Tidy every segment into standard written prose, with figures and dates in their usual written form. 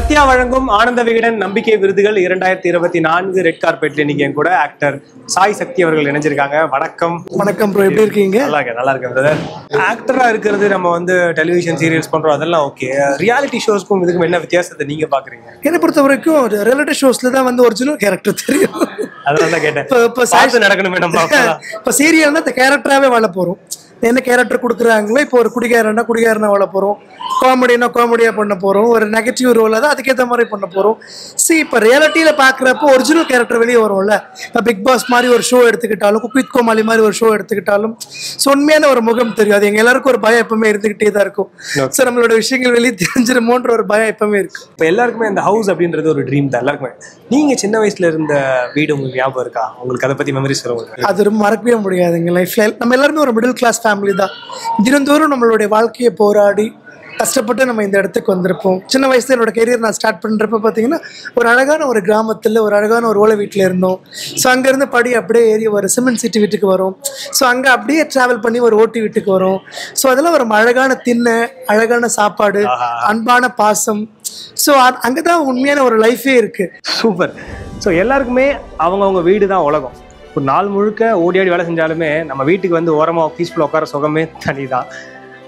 சத்யா வழங்கும் ஆனந்த விகடன் நம்பிக்கை விருதுகள் 2024 ரெட் கார்பெட்ல இன்னைக்கு என் கூட ஆக்டர் சாய் சக்தி அவர்கள் இணைஞ்சிருக்காங்க. வணக்கம். வணக்கம் ப்ரோ, எப்படி இருக்கீங்க? நல்லா இருக்கேன் பிரதர். ஆக்டரா இருக்கிறது நம்ம வந்து டெலிவிஷன் சீரியல்ஸ் பண்றோம், அதெல்லாம் ஓகே. ரியாலிட்டி ஷோஸ்க்கும் இதுக்கும் என்ன வித்தியாசத்தை நீங்க பாக்குறீங்க? என்னை பொறுத்த வரைக்கும் ரியாலிட்டி ஷோஸ்ல தான் வந்து ஒரிஜினல் கேரக்டர் தெரியும். அதனால தான் கேட்டேன். இப்போ நடக்கணுமே நம்ம. இப்போ சீரியல்னா இந்த கேரக்டராகவே வாழ போறோம். என்ன கேரக்டர் கொடுக்குறாங்களோ, இப்போ ஒரு குடிகாரனா வாழ போகிறோம், காமெடினா காமெடியாக பண்ண போகிறோம், ஒரு நெகட்டிவ் ரோல் தான் அதுக்கேற்ற மாதிரி பண்ண போகிறோம். இப்போ ரியாலிட்டியில் பார்க்குறப்போ ஒரிஜினல் கேரக்டர் வெளியே வரும்ல. இப்போ பிக் பாஸ் மாதிரி ஒரு ஷோ எடுத்துக்கிட்டாலும், குக் வித் கோமாளி மாதிரி ஒரு ஷோ எடுத்துக்கிட்டாலும் உண்மையான ஒரு முகம் தெரியும். அது எங்கள் எல்லாருக்கும் ஒரு பயம் எப்பவுமே இருந்துகிட்டே தான் இருக்கும். ஸோ நம்மளோட விஷயங்கள் வெளியே தெரிஞ்சிருமோன்ற ஒரு பயம் எப்பவுமே இருக்கு. இப்போ எல்லாருக்குமே இந்த ஹவுஸ் அப்படின்றது ஒரு ட்ரீம் தான் எல்லாருக்குமே. நீங்க சின்ன வயசுல இருந்த வீடு உங்களுக்கு ஞாபகம் இருக்கா? உங்களுக்கு அதை பத்தி மெமரிஸ் சொல்லுங்க. அது ரொம்ப மறக்கவே முடியாதுங்க. லைஃப்ல நம்ம எல்லாருமே ஒரு மிடில் கிளாஸ் ஃபேமிலி தான். தினந்தோறும் நம்மளுடைய வாழ்க்கையை போராடி கஷ்டப்பட்டு நம்ம இந்த இடத்துக்கு வந்திருப்போம். சின்ன வயசுல என்னோட கெரியர் நான் ஸ்டார்ட் பண்ணுறப்ப பார்த்தீங்கன்னா ஒரு அழகான ஒரு கிராமத்தில் ஒரு அழகான ஒரு ஓலை வீட்டில் இருந்தோம். ஸோ அங்கேருந்து படி அப்படியே ஏறி ஒரு சிமெண்ட் சிட்டி வீட்டுக்கு வரும். ஸோ அங்கே அப்படியே ட்ராவல் பண்ணி ஒரு ஓட்டி வீட்டுக்கு வரும். ஸோ அதெல்லாம் ஒரு அழகான திண்ணை, அழகான சாப்பாடு, அன்பான பாசம். ஸோ அங்கே தான் உண்மையான ஒரு லைஃபே இருக்கு. சூப்பர். ஸோ எல்லாருக்குமே அவங்கவுங்க வீடு தான் உலகம். ஒரு நாள் முழுக்க ஓடி ஆடி வேலை செஞ்சாலுமே நம்ம வீட்டுக்கு வந்து ஓரமாக பீஸ்ஃபுல்லாக உட்கார சுகமே தனி தான்.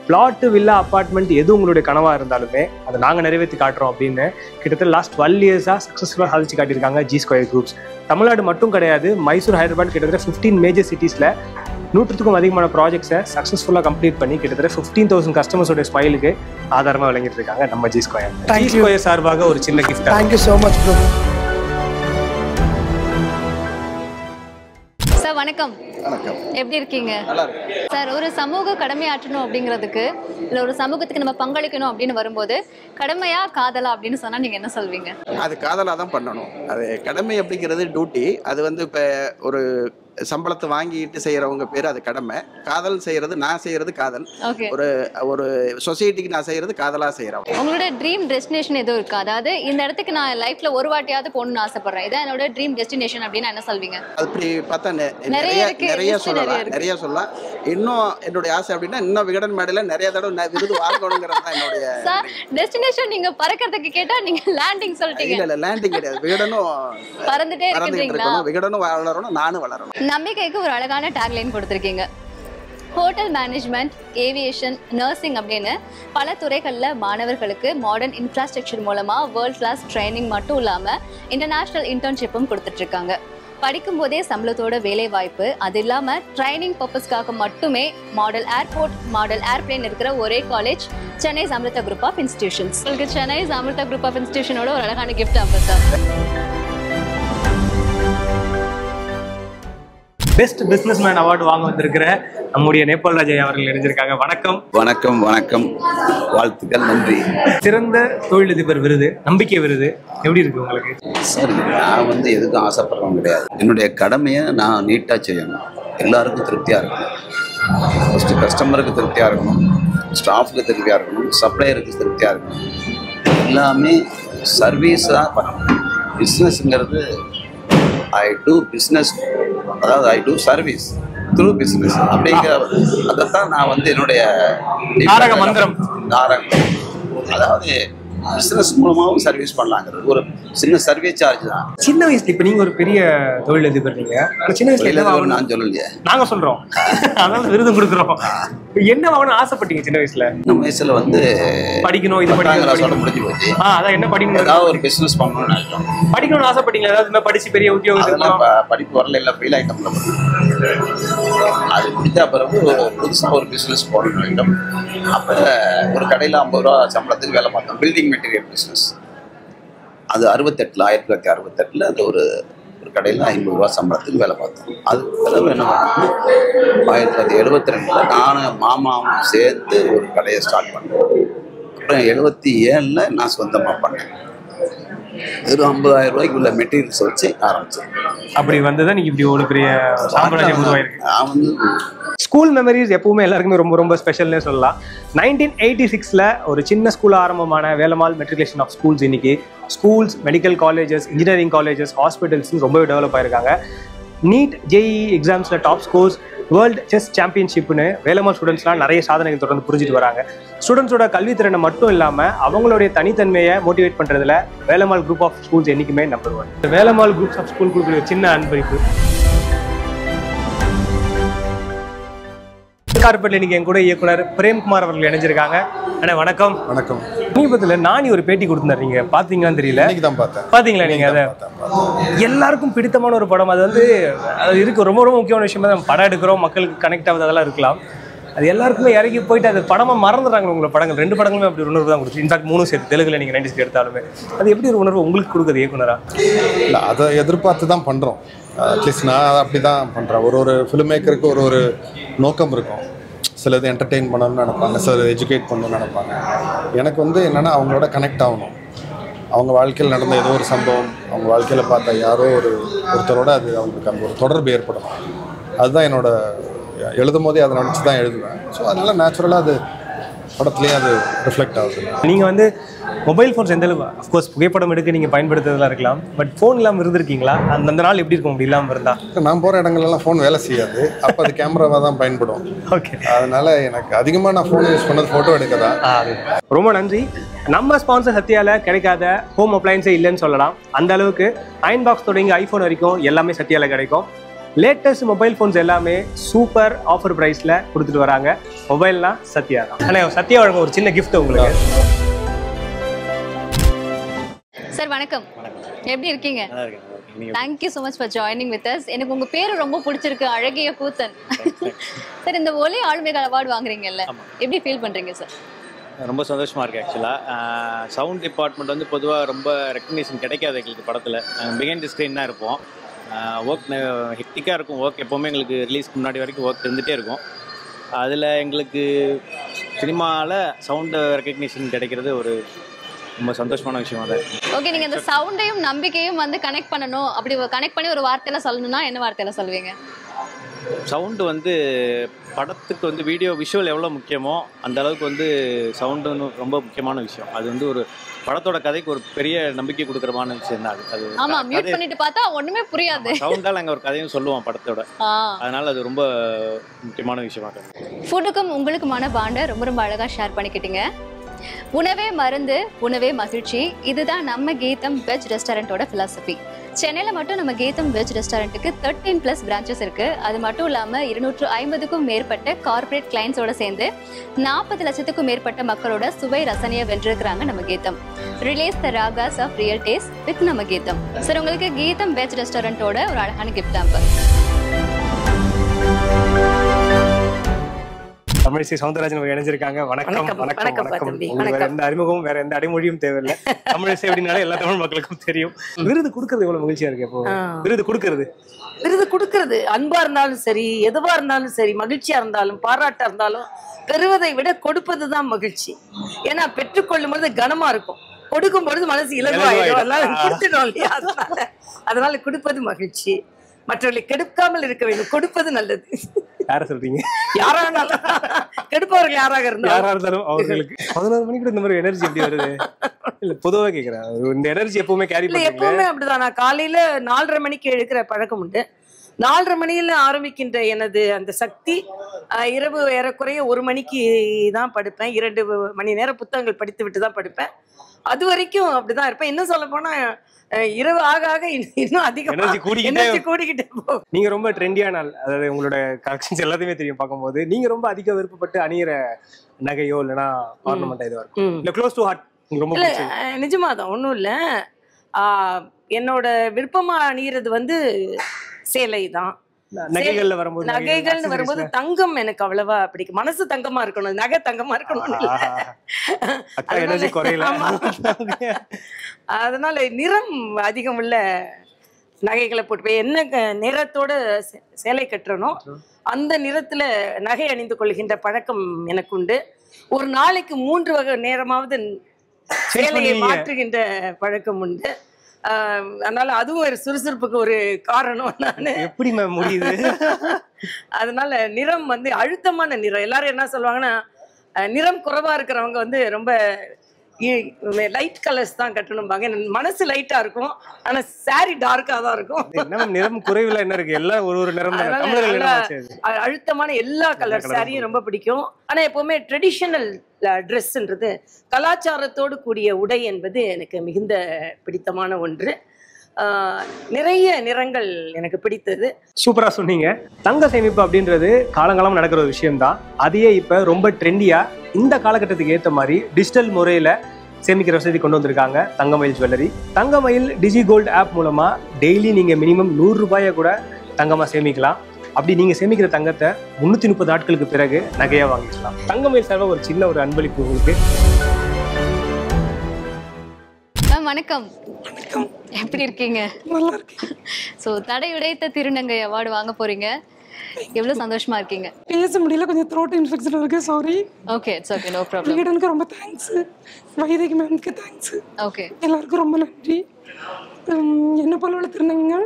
பிளாட்டு, வில்லா, அப்பார்ட்மெண்ட் எது உங்களுடைய கனவாக இருந்தாலுமே அதை நாங்கள் நிறைவேற்றி காட்டுறோம் அப்படின்னு கிட்டத்தட்ட லாஸ்ட் 12 இயர்ஸாக சக்ஸஸ்ஃபுல்லாக சாதிச்சு காட்டியிருக்காங்க ஜி ஸ்கொயர் குரூப்ஸ். தமிழ்நாடு மட்டும் கிடையாது, மைசூர், ஹைதராபாத் கிட்டத்தட்ட 15 மேஜர் சிட்டிஸில் 100க்கும் அதிகமான ப்ராஜெக்ட்ஸை சக்ஸஸ்ஃபுல்லாக கம்ப்ளீட் பண்ணி கிட்டத்தட்ட 15,000 கஸ்டமர்ஸோட ஸ்மைலுக்கு ஆதாரமாக விளங்கிட்டு இருக்காங்க நம்ம ஜி ஸ்கொயர். ஜி ஸ்கொயர் சார்பாக ஒரு சின்ன gift. Thank you so much bro. Sir வணக்கம். வணக்கம். எப்படி இருக்கீங்க? நல்லா இருக்கு சார். ஒரு சமூக கடமையாற்றணும் அப்படிங்கிறதுக்கு இல்லை ஒரு சமூகத்துக்கு நம்ம பங்களிக்கணும் அப்படின்னு வரும்போது கடமையா காதலா அப்படின்னு சொன்னா நீங்க என்ன சொல்வீங்க? அது காதலாக தான் பண்ணணும். அது கடமை அப்படிங்கிறது டியூட்டி. அது வந்து இப்போ ஒரு சம்பளத்தை வாங்கிட்டு செய்யறவங்க பேர் அது கடமை. காதல் செய்யறது, நான் செய்யறது காதல். ஒரு ஒரு சொசைட்டிக்கு நான் செய்யறது காதலா செய்யறோம். உங்களோட ட்ரீம் டெஸ்டினேஷன் எதுவும் இருக்கு? அதாவது இந்த இடத்துக்கு நான் லைஃப்ல ஒரு வாட்டியாவது போகணும்னு ஆசைப்படுறேன், இதான் என்னோட ட்ரீம் டெஸ்டினேஷன் அப்படின்னு என்ன சொல்வீங்க? அப்படி பார்த்தா நிறைய சொல்லலாம். இன்னும் என்னுடைய ஆசை அப்படின்னா இன்னும் விகடன் மேடையில நிறைய தடவை விருது வாங்கணுங்கிறது தான் என்னுடைய டெஸ்டினேஷன். நீங்க பறக்கிறதுக்கு கேட்டா நீங்க லேண்டிங் சொல்லிட்டீங்க. இல்ல லேண்டிங் கிடையாது, விகடனும் பறந்துட்டே இருக்கீங்களா? விகடனும் வளரணும், நானும் வளரணும். நம்பிக்கைக்கு ஒரு அழகான டேக்லைன் கொடுத்துருக்கீங்க. ஹோட்டல் மேனேஜ்மெண்ட், ஏவியேஷன், நர்சிங் அப்படின்னு பல துறைகளில் மாணவர்களுக்கு மாடர்ன் இன்ஃப்ராஸ்ட்ரக்சர் மூலமாக வேர்ல்ட் கிளாஸ் ட்ரைனிங் மட்டும் இல்லாமல் இன்டர்நேஷ்னல் இன்டர்ன்ஷிப்பும் கொடுத்துட்ருக்காங்க. படிக்கும் போதே சம்பளத்தோட வேலை வாய்ப்பு, அது இல்லாமல் ட்ரைனிங் பர்பஸ்க்காக மட்டுமே மாடல் ஏர்போர்ட், மாடல் ஏர்பிளேன் இருக்கிற ஒரே college Chennai Amrita group of institutions. உங்களுக்கு சென்னை அமிர்தா குரூப் ஆஃப் இன்ஸ்டிடியூஷனோட ஒரு அழகான gift Amrita. Best businessman award வாங்க வந்திருக்கிற நம்முடைய நேபாள் ராஜா அவர்கள் இணைஞ்சிருக்காங்க. வணக்கம். வணக்கம். வணக்கம், வாழ்த்துக்கள், நன்றி. சிறந்த தொழிலதிபர் விருது, நம்பிக்கை விருது எப்படி இருக்கு உங்களுக்கு? சரி, நான் வந்து எதுக்கும் ஆசைப்படுறவங்க கிடையாது. என்னுடைய கடமையை நான் நீட்டாக செய்யணும், எல்லாருக்கும் திருப்தியாக இருக்கணும். ஃபஸ்ட்டு கஸ்டமருக்கு திருப்தியாக இருக்கணும், ஸ்டாஃபுக்கு திருப்தியாக இருக்கணும், சப்ளையருக்கு திருப்தியாக இருக்கணும். எல்லாமே சர்வீஸாக பண்ணணும். பிஸ்னஸ்ங்கிறது ஐ டூ பிஸ்னஸ், அதாவது ஐ டூ சர்வீஸ் த்ரூ பிஸ்னஸ் அப்படிங்கிற அதைத்தான் நான் வந்து என்னுடைய மந்திரம். அதாவது பிஸ்னஸ் மூலமாகவும் சர்வீஸ் பண்ணலாங்கிறது ஒரு சின்ன சர்வீஸ் சார்ஜ் தான். சின்ன வயசுல இப்ப நீங்க ஒரு பெரிய தொழிலதிபர், நீங்க சின்ன வயசுல நான் சொல்லலையே, நாங்க சொல்றோம், அதாவது விருது கொடுக்குறோம். என்ன வாங்கணும்னு ஆசைப்பட்டீங்க சின்ன வயசுல? நம்ம வயசுல வந்து படிக்கணும், இது படிக்கணும், சொல்ல முடிஞ்சு போச்சு. அதான் என்ன படிக்கணும், ஏதாவது ஒரு பிசினஸ் பண்ணணும்னு நினைச்சோம். படிக்கணும்னு ஆசைப்பட்டீங்க? ஏதாவது படிச்சு பெரிய உத்தியோகம்? படிப்பு வரல, இல்லை ஃபெயில் ஆகிட்டோம்ல. அது முடிஞ்ச பிறகு புதுசாக ஒரு பிஸ்னஸ் போடணும் வேண்டும். அப்போ ஒரு கடையில் 50 ரூபா சம்பளத்துக்கு வேலை பார்த்தோம், பில்டிங் மெட்டீரியல் பிஸ்னஸ். அது 1968 அது ஒரு கடையில் 50 ரூபா சம்பளத்துக்கு வேலை பார்த்தோம். அதுக்கு பிறகு என்ன பண்ணோம், 1972 நானும் மாமாவும் சேர்ந்து ஒரு கடையை ஸ்டார்ட் பண்ணோம். அப்புறம் 77 நான் சொந்தமாக பண்ணேன். ஒரு 50,000 ரூபாய்க்கு உள்ள மெட்டீரியல்ஸ் வச்சு ஆரம்பிச்சேன். அப்படி வந்ததான் நீங்க இப்படி ஒரு பெரிய சாம்ராஜ்யம் உருவாயிருக்கு. நான் வந்து ஸ்கூல் மெமரிஸ் எப்பவுமே எல்லாருக்குமே ரொம்ப ரொம்ப ஸ்பெஷல்னே சொல்லலாம். 1986 ஒரு சின்ன ஸ்கூல் ஆரம்பமான வேலம்மாள் மெட்ரிகுலேஷன் ஆஃப் ஸ்கூல்ஸ் இன்னைக்கு schools, medical colleges, engineering colleges, hospitals ரொம்பவே டெவலப் ஆயிருக்காங்க. நீட், ஜேஇ எக்ஸாம்ஸில் டாப் ஸ்கோர்ஸ், வேர்ல்டு செஸ் சாம்பியன்ஷிப்னு வேலம்மாள் ஸ்டூடெண்ட்ஸ்லாம் நிறைய சாதனைகள் தொடர்ந்து புரிஞ்சுட்டு வராங்க. ஸ்டூடெண்ட்ஸோட கல்வித்திறனை மட்டும் இல்லாமல் அவங்களுடைய தனித்தன்மையை மோட்டிவேட் பண்ணுறதுல வேலம்மாள் குரூப் ஆஃப் ஸ்கூல்ஸ் என்றைக்குமே நம்பர் 1. இந்த வேலம்மாள் குரூப் ஆஃப் ஸ்கூல் கொடுக்குற சின்ன அன்பளிப்பு. கார்பெட்ல இன்னைக்கு என் கூட இயக்குனர் பிரேம்குமார் அவர்கள் இணைஞ்சிருக்காங்க. அண்ணா வணக்கம். வணக்கம். சமீபத்தில் நானி ஒரு பேட்டி கொடுத்துருந்தீங்க, பார்த்தீங்களான்னு தெரியல. பார்த்தீங்களா நீங்க? அதை எல்லாருக்கும் பிடித்தமான ஒரு படம். அது வந்து அது இருக்கு ரொம்ப ரொம்ப முக்கியமான விஷயமா தான். படம் எடுக்கிறோம், மக்களுக்கு கனெக்ட் ஆகுது, அதெல்லாம் இருக்கலாம். அது எல்லாருக்குமே இறங்கி போயிட்டு அது படமாக மறந்துடுறாங்க. உங்களை படங்கள் 2 படங்களுமே அப்படி உணர்வு தான் கொடுத்து. இன்ஃபேக்ட் 3 சேர்த்து தெலுங்குல நீங்கள் 90s எடுத்தாலுமே அது எப்படி ஒரு உணர்வு உங்களுக்கு கொடுக்குது இயக்குனரா? இல்லை, அதை எதிர்பார்த்து தான் பண்ணுறோம். அட்லீஸ்ட் நான் அப்படி தான் பண்ணுறேன். ஒரு ஃபிலிம் மேக்கருக்கு ஒரு நோக்கம் இருக்கும். சிலது என்டர்டெயின் பண்ணணும்னு நினைப்பாங்க, சிலது எஜுகேட் பண்ணணும்னு நினைப்பாங்க. எனக்கு வந்து என்னென்னா அவங்களோட கனெக்ட் ஆகணும். அவங்க வாழ்க்கையில் நடந்த ஏதோ ஒரு சம்பவம், அவங்க வாழ்க்கையில் பார்த்த யாரோ ஒருத்தரோட அது அவங்களுக்கு அந்த ஒரு தொடர்பு ஏற்படணும். அதுதான் என்னோட எழுதும் போதே அதை நினச்சி தான் எழுதுவேன். ஸோ அதனால் நேச்சுரலாக அது படத்துலேயே அது ரிஃப்ளெக்ட் ஆகுது. நீங்கள் வந்து மொபைல் ஃபோன்ஸ் எந்த அளவு அஃப்கோர்ஸ் புகைப்படம் எடுக்க நீங்கள் பயன்படுத்துறதுலாம் இருக்கலாம், பட் ஃபோன் இல்லாமல் இருந்திருக்கீங்களா? அந்த நாள் எப்படி இருக்கும் அப்படி இல்லாமல் இருந்தால்? நான் போகிற இடங்கள்லாம் ஃபோன் வேலை செய்யாது. அப்போ அது கேமராவாக தான் பயன்படும். ஓகே. அதனால் எனக்கு அதிகமாக நான் ஃபோன் யூஸ் பண்ணது ஃபோட்டோ எடுக்க தான். ரொம்ப நன்றி. நம்ம ஸ்பான்சர் சத்யாவில் கிடைக்காத ஹோம் அப்ளையன்ஸே இல்லைன்னு சொல்லலாம். அந்த அளவுக்கு அயன் பாக்ஸ் தொடங்கி ஐஃபோன் வரைக்கும் எல்லாமே சத்யாவில் கிடைக்கும். லேட்டஸ்ட் மொபைல் ஃபோன்ஸ் எல்லாமே சூப்பர் ஆஃபர் ப்ரைஸில் கொடுத்துட்டு வராங்க. மொபைல்னா சத்யா தான். ஆனால் சத்யா வழங்க ஒரு சின்ன கிஃப்ட் உங்களுக்கு. சார் வணக்கம், எப்படி இருக்கீங்க? Thank you so much for joining with us. எனக்கு உங்கள் பேர் ரொம்ப பிடிச்சிருக்கு, அழகிய கூத்தன். சார், இந்த ஒலி ஆளுமைகள் அவார்டு வாங்குறீங்கல்ல, எப்படி ஃபீல் பண்ணுறீங்க சார்? ரொம்ப சந்தோஷமாக இருக்குது. ஆக்சுவலாக சவுண்ட் டிபார்ட்மெண்ட் வந்து பொதுவாக ரொம்ப ரெக்கக்னிஷன் கிடைக்காது எங்களுக்கு படத்தில். பிஹைண்ட் தி ஸ்க்ரீன் தான் இருப்போம். ஒர்க் ஹெக்டிக்காக இருக்கும். ஒர்க் எப்போவுமே எங்களுக்கு ரிலீஸ்க்கு முன்னாடி வரைக்கும் ஒர்க் இருந்துகிட்டே இருக்கும். அதில் எங்களுக்கு சினிமாவில் சவுண்டு ரெக்கக்னிஷன் கிடைக்கிறது ஒரு ரொம்ப சந்தோஷமான விஷயமா தான் இருக்குது. ஓகே, நீங்கள் இந்த சவுண்டையும் நம்பிக்கையும் வந்து கனெக்ட் பண்ணணும், அப்படி கனெக்ட் பண்ணி ஒரு வார்த்தையில் சொல்லணும்னா என்ன வார்த்தையில் சொல்லுவீங்க? சவுண்டு வந்து படத்துக்கு வந்து வீடியோ விஷுவல் எவ்வளோ முக்கியமோ அந்த அளவுக்கு வந்து சவுண்டுன்னு ரொம்ப முக்கியமான விஷயம். அது வந்து ஒரு படத்தோட கதைக்கு ஒரு பெரிய நம்பிக்கை கொடுக்குறமான விஷயம் தான். அது ஆமா, மியூட் பண்ணிட்டு பார்த்தா ஒண்ணுமே புரியாது. சவுண்டால அங்க ஒரு கதையும் சொல்லுவோம் படத்தோட. அதனால அது ரொம்ப முக்கியமான விஷயமா இருக்கு. ஃபுட்டுக்கும் உங்களுக்குமான பாண்டை ரொம்ப ரொம்ப அழகா ஷேர் பண்ணிக்கிட்டீங்க. உணவே மருந்து, உணவே மகிழ்ச்சி. இதுதான் நம்ம கீதம் வெஜ் ரெஸ்டாரண்டோட பிலாசபி. சென்னையில் மட்டும் நம்ம கீதம் வெஜ் ரெஸ்டாரண்ட்டுக்கு 13+ பிரான்ச்சஸ் இருக்கு. அது மட்டும் இல்லாமல் 250க்கும் மேற்பட்ட கார்பரேட் கிளைண்ட்ஸோட சேர்ந்து 40 லட்சத்துக்கும் மேற்பட்ட மக்களோட சுவை ரசனையை வென்றிருக்கிறாங்க நம்ம Geetham. Relish the Raga's of real taste with நம்ம கீதம். சார், உங்களுக்கு கீதம் வெஜ் ரெஸ்டாரண்டோட ஒரு அழகான கிஃப்ட் ஆம்பர். தமிழிசை சவுந்தரராஜன் இணைஞ்சிருக்காங்க. வணக்கம். வணக்கம். வணக்கம். வேற எந்த அறிமுகமும் வேற எந்த அடைமொழியும் தேவையில்லை. தமிழிசை அப்படின்னாலே எல்லா தமிழ் மக்களுக்கும் தெரியும். விருது கொடுக்கறது எவ்வளவு மகிழ்ச்சியா இருக்கு. இப்போ விருது கொடுக்கறது அன்பா இருந்தாலும் சரி, எதுவா இருந்தாலும் சரி, மகிழ்ச்சியா இருந்தாலும் பாராட்டா இருந்தாலும் பெறுவதை விட கொடுப்பதுதான் மகிழ்ச்சி. ஏன்னா பெற்றுக்கொள்ளும் பொழுது கனமா இருக்கும், கொடுக்கும் பொழுது மனசு இலகுவாயிடும். கொடுத்துடும் இல்லையா? அதனால கொடுப்பது மகிழ்ச்சி. மற்றவர்களை கெடுக்காமல் இருக்க வேண்டும், கொடுப்பது நல்லது. யார சொல்றீங்க? யாரானாலும் கெடுப்பவர்கள் யாராக இருந்தாலும் அவங்களுக்கு 11 மணிக்கு இந்த மாதிரி எனர்ஜி எப்படி வருது? இல்ல பொதுவாக கேக்குறேன். இந்த எனர்ஜி எப்பவுமே கேரி பண்ணுவீங்க? எப்பவுமே அப்படிதான். நான் காலையில 4:30 மணிக்கு எழுக்கிற பழக்கம் உண்டு. 4:30 மணியில ஆரம்பிக்கின்ற எனது அந்த சக்தி இரவு ஏறக்குறைய 1 மணிக்கு தான் படுப்பேன். 2 மணி நேரம் புத்தகங்கள் படித்து விட்டு தான் படுப்பேன். அது வரைக்கும் அப்படிதான் இருப்பேன். இன்னும் சொல்ல போனா இரவு ஆக ஆக இன்னும் அதிகம் எனர்ஜி கூடிக்கிட்டே போகும். நீங்க ரொம்ப ட்ரெண்டியான ஆள். அதாவது உங்களோட கலெக்ஷன்ஸ் எல்லாத்தையுமே தெரியும் பார்க்கும்போது. நீங்க ரொம்ப அதிக விருப்பப்பட்டு அணியிற நகையோ இல்லைன்னா ஆர்னமெண்ட் ஏதோ இருக்கும் இல்ல க்ளோஸ் டு ஹார்ட் ரொம்ப நிஜமா தான் ஒன்றும் இல்லை. என்னோட விருப்பமா அணியிறது வந்து சேலை தான். நகைகள்னு வரும்போது தங்கம் எனக்கு அவ்வளவா பிடிக்கும். மனசு தங்கமா இருக்கணும், நகை தங்கமா இருக்கணும். அதனால நிறம் அதிகம் உள்ள நகைகளை போட்டு என்ன நிறத்தோட சேலை கட்டுறனோ அந்த நிறத்துல நகை அணிந்து கொள்கின்ற பழக்கம் எனக்கு உண்டு. ஒரு நாளைக்கு 3 வகை நேரமாவது சேலையை மாற்றுகின்ற பழக்கம் உண்டு. அதனால அதுவும் ஒரு சுறுசுறுப்புக்கு ஒரு காரணம். நான் எப்படி முடியுது? அதனால நிறம் வந்து அழுத்தமான நிறம். எல்லாரும் என்ன சொல்லுவாங்கன்னா, நிறம் குறைவா இருக்கிறவங்க வந்து ரொம்ப லைட் கலர்ஸ் தான் கட்டணும்பாங்க. மனசு லைட்டா இருக்கும், ஆனா சாரி டார்க்கா தான் இருக்கும். என்ன நிறம் குறைவுல என்ன இருக்கு, எல்லாம் ஒரு நிறம் தான். அழுத்தமான எல்லா கலர் சாரியும் ரொம்ப பிடிக்கும். ஆனா எப்பவுமே ட்ரெடிஷனல் ட்ரெஸ்ன்றது, கலாச்சாரத்தோடு கூடிய உடை என்பது எனக்கு மிகுந்த பிடித்தமான ஒன்று. நிறைய நிறங்கள் எனக்கு பிடித்தது. சூப்பரா சொன்னீங்க. தங்க சேமிப்பு அப்படின்றது காலங்காலம் நடக்கிற ஒரு விஷயம்தான். அதையே இப்ப ரொம்ப ட்ரெண்டியா இந்த காலகட்டத்துக்கு ஏற்ற மாதிரி டிஜிட்டல் முறையில சேமிக்கிற வசதி கொண்டு வந்திருக்காங்க தங்கமயில் ஜுவல்லரி. தங்கமயில் டிஜி கோல்டு ஆப் மூலமா டெய்லி நீங்க மினிமம் 100 ரூபாயை கூட தங்கமா சேமிக்கலாம். அப்படி நீங்க சேமிக்கிற தங்கத்தை 330 நாட்களுக்கு பிறகு நகையா வாங்கிக்கலாம். தங்கமயில் சார்பா ஒரு சின்ன ஒரு அன்பளிப்பு உங்களுக்கு. வணக்கம். எப்படி இருக்கீங்க? நல்லா இருக்கேன். ஸோ தடை உடைத்த திருநங்கை அவார்டு வாங்க போறீங்க, எவ்வளவு சந்தோஷமா இருக்கீங்க? பேச முடியல, கொஞ்சம் த்ரோட் இன்ஃபெக்ஷன் இருக்கு, sorry. Okay, it's okay, no problem. லீடனுக்கு ரொம்ப தேங்க்ஸ், வைதேகி மேம்க்கு தேங்க்ஸ். ஓகே, எல்லாருக்கும் ரொம்ப நன்றி. என்ன போல உள்ள திருநங்கைங்க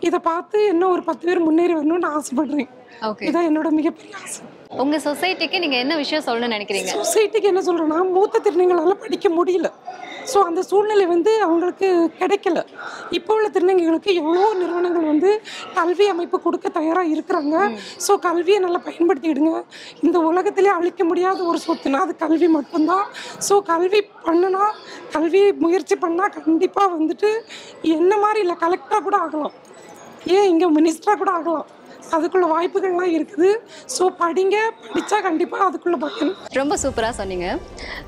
இதை பார்த்து என்ன ஒரு 10 பேர் முன்னேறி வரணும்னு ஆசைப்படுறேன். ஓகே, இதான் என்னோட மிகப்பெரிய ஆசை. உங்க சொசைட்டிக்கு நீங்க என்ன விஷயம் சொல்லணும்னு நினைக்கிறீங்க? சொசைட்டிக்கு என்ன சொல்றேன்னா, மூத்த திருநங்கைகளால படிக்க முடியல. ஸோ அந்த சூழ்நிலை அவங்களுக்கு கிடைக்கல. இப்போ உள்ள திருநங்கைகளுக்கு எவ்வளோ நிறுவனங்கள் கல்வி அமைப்பு கொடுக்க தயாராக இருக்கிறாங்க. ஸோ கல்வியை நல்லா பயன்படுத்திக்கிடுங்க. இந்த உலகத்திலே அழிக்க முடியாத ஒரு சொத்துனா அது கல்வி மட்டும்தான். ஸோ கல்வி பண்ணுனா, கல்வி முயற்சி பண்ணால் கண்டிப்பாக என்ன மாதிரி இல்லை, கலெக்டராக கூட ஆகலாம், ஏன் இங்கே மினிஸ்டராக கூட ஆகலாம். அதுக்குள்ள வாய்ப்புகள்லாம் இருக்குது. ஸோ படிங்க, படித்தா கண்டிப்பாக அதுக்குள்ள பயன். ரொம்ப சூப்பராக சொன்னீங்க.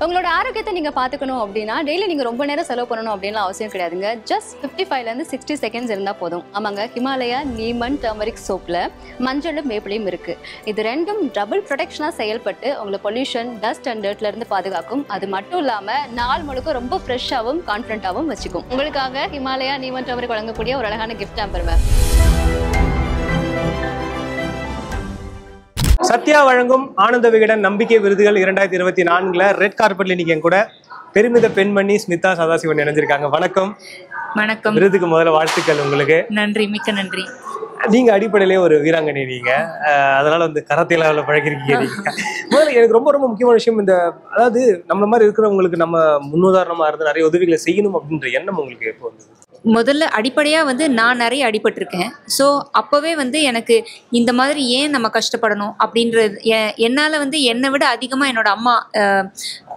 உங்களோட ஆரோக்கியத்தை நீங்கள் பார்த்துக்கணும் அப்படின்னா டெய்லி நீங்கள் ரொம்ப நேரம் செலவு பண்ணணும் அப்படின்லாம் அவசியம் கிடையாதுங்க. ஜஸ்ட் 55லேருந்து 60 செகண்ட்ஸ் இருந்தால் போதும். ஆமாங்க, ஹிமாலயா நீமன் டர்மரிக் சோப்பில் மஞ்சளும் வேப்பிலையும் இருக்குது. இது ரெண்டும் டபுள் ப்ரொடெக்ஷனாக செயல்பட்டு உங்களை பொல்யூஷன், டஸ்ட் அண்ட் டர்ட்லேருந்து பாதுகாக்கும். அது மட்டும் இல்லாமல் நாள் முழுக்க ரொம்ப ஃப்ரெஷ்ஷாகவும் கான்ஃபிடண்ட்டாகவும் வச்சுக்கும். உங்களுக்காக ஹிமாலயா நீமன் டர்மரிக் வழங்கக்கூடிய ஒரு அழகான கிஃப்ட் ஹாம்பர் மேம். சத்யா வழங்கும் ஆனந்த விகடன் நம்பிக்கை விருதுகள் 2024 ரெட் கார்பெட்ல இன்னைக்கு என் கூட பெருமித பெண்மணி ஸ்மிதா சதாசிவன் இணைஞ்சிருக்காங்க. வணக்கம். வணக்கம். விருதுக்கு முதல்ல வாழ்த்துக்கள் உங்களுக்கு. நன்றி, மிக்க நன்றி. நீங்க அடிப்படையிலே ஒரு வீராங்கனை, நீங்க அதனால கராத்தே லெவல்ல பழகிருக்கீங்க. முதல்ல எனக்கு ரொம்ப ரொம்ப முக்கியமான விஷயம், அதாவது நம்மள மாதிரி இருக்கிறவங்களுக்கு நம்ம முன்னுதாரணமா இருந்து நிறைய உதவிகளை செய்யணும் அப்படின்ற எண்ணம் உங்களுக்கு எப்போ வந்தது? முதல்ல அடிப்படையாக நான் நிறைய அடிபட்டிருக்கேன். ஸோ அப்போவே எனக்கு இந்த மாதிரி ஏன் நம்ம கஷ்டப்படணும் அப்படின்றது, என்னால் என்னை விட அதிகமாக என்னோட அம்மா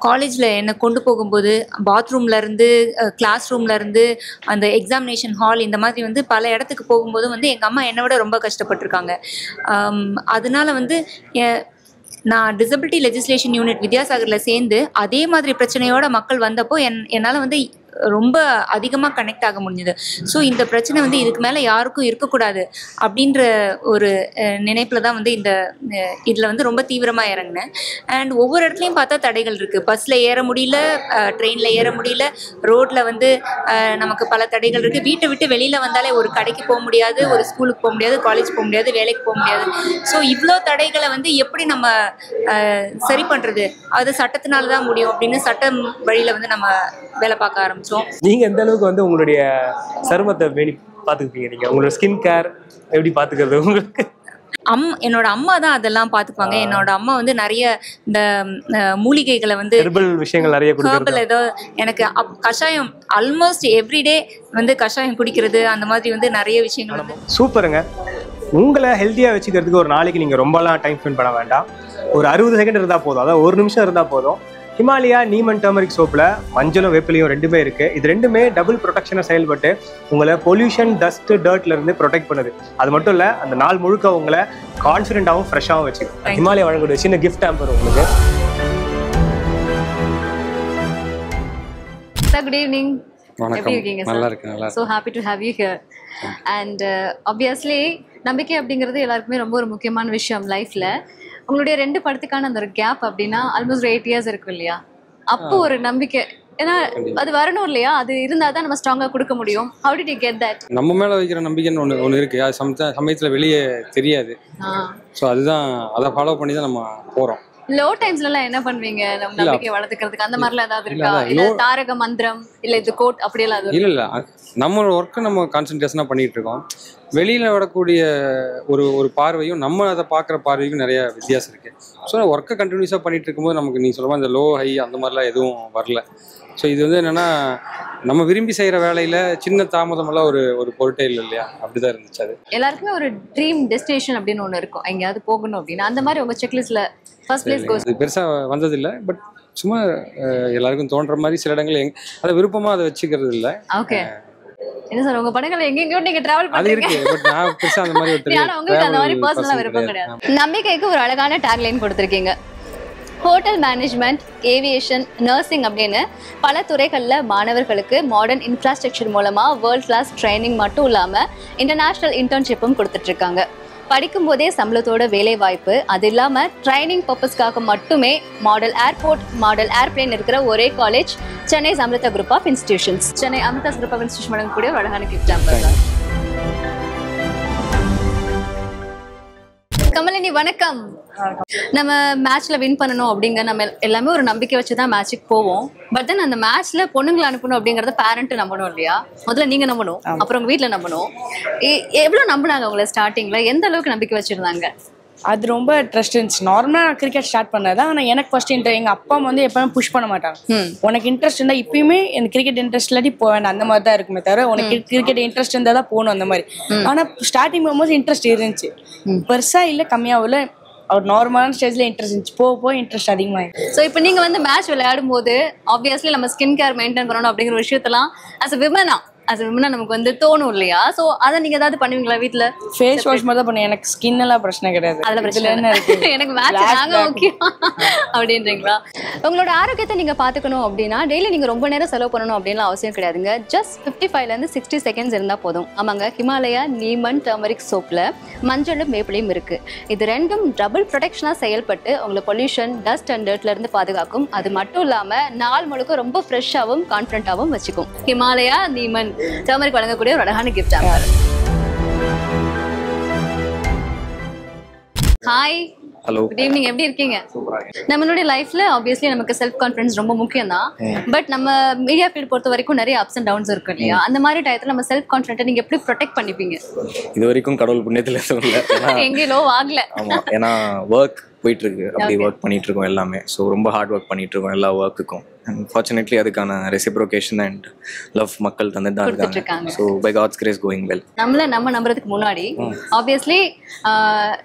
காலேஜில் என்னை கொண்டு போகும்போது பாத்ரூம்லேருந்து, கிளாஸ் ரூம்லேருந்து, அந்த எக்ஸாமினேஷன் ஹால், இந்த மாதிரி பல இடத்துக்கு போகும்போது எங்கள் அம்மா என்னை விட ரொம்ப கஷ்டப்பட்டிருக்காங்க. அதனால நான் டிசபிலிட்டி லெஜிஸ்லேஷன் யூனிட் வித்யாசாகரில் சேர்ந்து அதே மாதிரி பிரச்சனையோட மக்கள் வந்தப்போ என்னால் ரொம்ப அதிகமாக கனெக்ட் ஆக முடிஞ்சது. ஸோ இந்த பிரச்சனை இதுக்கு மேலே யாருக்கும் இருக்கக்கூடாது அப்படின்ற ஒரு நினைப்பில் தான் இந்த இதில் ரொம்ப தீவிரமாக இறங்கினேன். அண்ட் ஒவ்வொரு இடத்துலையும் பார்த்தா தடைகள் இருக்குது. பஸ்ஸில் ஏற முடியல, ட்ரெயினில் ஏற முடியல, ரோட்டில் நமக்கு பல தடைகள் இருக்குது. வீட்டை விட்டு வெளியில் வந்தாலே ஒரு கடைக்கு போக முடியாது, ஒரு ஸ்கூலுக்கு போக முடியாது, காலேஜ் போக முடியாது, வேலைக்கு போக முடியாது. ஸோ இவ்வளோ தடைகளை எப்படி நம்ம சரி பண்ணுறது, அது சட்டத்தினால தான் முடியும் அப்படின்னு சட்டம் வழியில் நம்ம வேலை பார்க்க ஆரம்பிச்சோம். நீங்க எந்த அளவுக்கு உங்களுடைய சருமத்தை பாத்துக்கிட்டீங்க? நீங்க உங்களோட ஸ்கின் கேர் எப்படி பாத்துக்கிறது? உங்களுக்கு என்னோட அம்மா தான் அதெல்லாம் பார்த்துப்பாங்க. என்னோட அம்மா நிறைய இந்த மூலிகைகளை விஷயங்கள் நிறைய ஹெர்பல் ஏதோ எனக்கு கஷாயம் ஆல்மோஸ்ட் எவ்ரிடே கஷாயம் குடிக்கிறது, அந்த மாதிரி நிறைய விஷயங்கள் சூப்பருங்க. உங்களை ஹெல்த்தியா வச்சுக்கிறதுக்கு ஒரு நாளைக்கு நீங்க ரொம்பலாம் டைம் ஸ்பெண்ட் பண்ண வேண்டாம். ஒரு 60 செகண்ட் இருந்தா போதும், அதாவது 1 நிமிஷம் இருந்தா போதும். ஹிமாலயா நீமன் டர்மரிக் சோப்பில் மஞ்சளும் வேப்பிலையும் ரெண்டுமே இருக்கு. இது ரெண்டுமே டபுள் ப்ரொடெக்ஷனாக செயல்பட்டு உங்களை பொல்யூஷன், டஸ்ட், டர்ட்ல இருந்து ப்ரொடெக்ட் பண்ணுது. அது மட்டும் இல்லை, அந்த நாள் முழுக்க உங்களை கான்ஃபிடென்ட்டாகவும் ஃப்ரெஷ்ஷாகவும் வச்சுக்கும். ஹிமாலயா வழங்கக்கூடிய சின்ன கிஃப்ட் ஹாம்பர் உங்களுக்கு. Good evening. எப்படி இருக்கீங்க? நல்லா இருக்கேன். நல்லா. So happy to have you here. And obviously நம்பிக்கை அப்படிங்கிறது எல்லாருக்குமே ரொம்ப ஒரு முக்கியமான விஷயம் லைஃப்ல. உங்களுடைய 2 படத்துக்கான அந்த ஒரு கேப் அப்படின்னா ஆல்மோஸ்ட் 8 இயர்ஸ் இருக்கும் இல்லையா? அப்போ ஒரு நம்பிக்கை, ஏன்னா அது வரணும் இல்லையா? அது இருந்தால் தான் நம்ம ஸ்ட்ராங்காக கொடுக்க முடியும். How did you get that? நம்ம மேலே வைக்கிற நம்பிக்கைன்னு ஒன்று இருக்குது. அது சமயத்தில் வெளியே தெரியாது. ஸோ அதுதான், அதை ஃபாலோ பண்ணி தான் நம்ம போகிறோம். லோ டைம்ஸ்ல எல்லாம் என்ன பண்ணுவீங்க நம்ம நம்பிக்கை வளர்த்துக்கிறதுக்கு? அந்த மாதிரிலாம் ஏதாவது இருக்கா? இல்ல தாரக மந்திரம் இல்ல இது கோட் அப்படி எல்லாம்? இல்ல நம்மளோட ஒர்க்கை நம்ம கான்சென்ட்ரேஷனா பண்ணிட்டு இருக்கோம். வெளியில வரக்கூடிய ஒரு பார்வையும் நம்ம அதை பார்க்குற பார்வைக்கும் நிறைய வித்தியாசம் இருக்கு. ஸோ ஒர்க்கை கண்டினியூஸாக பண்ணிட்டு இருக்கும்போது நமக்கு நீ சொல்லுவா இந்த லோ ஹை அந்த மாதிரிலாம் எதுவும் வரல. ஸோ இது வந்து என்னன்னா நம்ம விரும்பி செய்யற வேலையில சின்ன தாமதமெல்லாம் ஒரு பொருட்டே இல்லை இல்லையா, அப்படிதான் இருந்துச்சு. அது எல்லாருக்குமே ஒரு ட்ரீம் டெஸ்டினேஷன் அப்படின்னு ஒன்று இருக்கும், எங்கேயாவது போகணும் அப்படின்னு. அந்த மாதிரி உங்க செக்லிஸ்ட்ல ஃபர்ஸ்ட் பிளேஸ் கோஸ் பெருசா வந்ததில்லை. பட் சும்மா எல்லாருக்கும் தோன்ற மாதிரி சில இடங்கள் அதை விருப்பமா அதை வச்சுக்கிறது இல்லை. ஓகே, என்ன சார் உங்க படங்கள் எங்கெங்கயோ நீங்க டிராவல் பண்றீங்க. பட் நான் பெருசா அந்த மாதிரி உங்களுக்கு அந்த மாதிரி பர்சனலா விருப்பம் கிடையாது. நம்பிக்கைக்கு ஒரு அழகான டேக்லைன் கொடுத்திருக்கீங்க. ஹோட்டல் மேனேஜ்மெண்ட், ஏவியேஷன், நர்சிங் அப்படின்னு பல துறைகளில் மாணவர்களுக்கு மாடர்ன் இன்ஃப்ராஸ்ட்ரக்சர் மூலமாக வேர்ல்ட் கிளாஸ் ட்ரைனிங் மட்டும் இல்லாமல் இன்டர்நேஷ்னல் இன்டர்ன்ஷிப்பும் கொடுத்துட்ருக்காங்க. படிக்கும் போதே சம்பளத்தோட வேலை வாய்ப்பு, அது இல்லாமல் ட்ரைனிங் பர்பஸ்க்காக மட்டுமே மாடல் ஏர்போர்ட், மாடல் ஏர்பிளேன் இருக்கிற ஒரே college Chennai Amrita group of institutions. Chennai Amrita group of institution வழங்கக்கூடிய ஒரு அழகான கிஃப்ட் ஆம்பர். கமலினி வணக்கம். நம்ம மேட்ச்ல வின் பண்ணணும் அப்படிங்கிற நம்ம எல்லாமே ஒரு நம்பிக்கை வச்சுதான் மேட்சுக்கு போவோம். பட் தென் அந்த மேட்ச்ல பொண்ணுங்களை அனுப்பணும் அப்படிங்கறத பேரண்ட் நம்பணும் இல்லையா? முதல்ல நீங்க நம்பணும், அப்புறம் உங்க வீட்டுல நம்பணும். எவ்வளவு நம்பினாங்க உங்களை ஸ்டார்டிங்ல? எந்த அளவுக்கு நம்பிக்கை வச்சிருந்தாங்க? அது ரொம்ப ட்ரஸ்ட் இருந்துச்சு. நார்மலாக நான் கிரிக்கெட் ஸ்டார்ட் பண்ணதான். ஆனால் எனக்கு ஃபர்ஸ்ட் இன்ட்ரெஸ்ட், எங்கள் அப்பா வந்து எப்பவுமே புஷ் பண்ண மாட்டாங்க. உனக்கு இன்ட்ரெஸ்ட் இருந்தால் இப்பயுமே எனக்கு கிரிக்கெட் இன்ட்ரெஸ்ட் இல்லாட்டி போவேன் அந்த மாதிரி தான் இருக்குமே தவிர உனக்கு கிரிக்கெட் இன்ட்ரெஸ்ட் இருந்தால் தான் போகணும் அந்த மாதிரி. ஆனால் ஸ்டார்டிங் போகும்போது இன்ட்ரெஸ்ட் இருந்துச்சு, பெருசாக இல்லை கம்மியாக இல்லை, ஒரு நார்மலான ஸ்டேஜ்ல இன்ட்ரெஸ்ட் இருந்துச்சு. போக இன்ட்ரெஸ்ட் அதிகமாகிடுச்சு. ஸோ இப்போ நீங்கள் வந்து மேட்ச் விளையாடும் போது ஆப்வியஸ்லி நம்ம ஸ்கின் கேர் மெயின்டைன் பண்ணணும் அப்படிங்கிற விஷயத்தெல்லாம் as a women நமக்கு வந்து தோணும் இல்லையா? சோ அத நீங்க ஏதாவது பண்ணுவீங்களா வீட்ல? ஃபேஸ் வாஷ் மட்டும் பண்ணுவேன். எனக்கு ஸ்கின் எல்லாம் பிரச்சனை கிடையாது. அதல பிரச்சனை என்ன இருக்கு? எனக்கு மேட்ச் தாங்க ஓகே அப்படின்றீங்களா? உங்களோட ஆரோக்கியத்தை நீங்க பாத்துக்கணும் அப்படினா டெய்லி நீங்க ரொம்ப நேரம் செலவு பண்ணணும் அப்படினா அவசியம் கிடையாதுங்க. ஜஸ்ட் 55 ல இருந்து 60 செகண்ட்ஸ் இருந்தா போதும். ஆமாங்க, ஹிமாலயா நீமன் டர்மரிக் சோப்ல மஞ்சளும் வேப்பிலையும் இருக்கு. இது ரெண்டும் டபுள் ப்ரொடெக்ஷனா செயல்பட்டு உங்களை பொல்யூஷன், டஸ்ட் அண்ட் டர்ட்ல இருந்து பாதுகாக்கும். அது மட்டும் இல்லாம நாள் முழுக்க ரொம்ப ஃப்ரெஷ்ஷாவும் கான்ஃபிடென்ட்டாவும் வச்சுக்கும். ஹிமாலயா நீமன் டர்மரிக் வழங்கக்கூடிய ஒரு அழகான gift Amber. Hi, hello, good evening. எப்படி இருக்கீங்க? நம்மளுடைய லைஃப்ல ஆப்வியஸ்லி நமக்கு செல்ஃப் கான்ஃபிடன்ஸ் ரொம்ப முக்கியம் தான். பட் நம்ம மீடியா ஃபீல்ட் பொறுத்த வரைக்கும் நிறைய அப்ஸ் அண்ட் டவுன்ஸ் இருக்கு இல்லையா? அந்த மாதிரி டயத்துல நம்ம செல்ஃப் கான்ஃபிடென்ட்டை நீங்க எப்படி ப்ரொடெக்ட் பண்ணிப்பீங்க? இது வரைக்கும் கடவுள் புண்ணியத்துல சொல்லல, எங்க லோ ஆகல. ஆமா, ஏன்னா ஒர்க் போயிட்டு இருக்கு, அப்படி ஒர்க் பண்ணிட்டு இருக்கோம் எல்லாமே. ஸோ ரொம்ப ஹார்ட் ஒர்க் பண்ணிட்டு இருக்கோம் எல்லா ஒர்க்குக்கும். அண்ட் ஃபார்ச்சுனேட்லி அதுக்கான ரெசிப்ரோகேஷன் அண்ட் லவ் மக்கள் தந்துட்டு தான் இருக்காங்க. So by God's grace going well. நம்ம நம்புறதுக்கு முன்னாடி ஆப்வியஸ்லி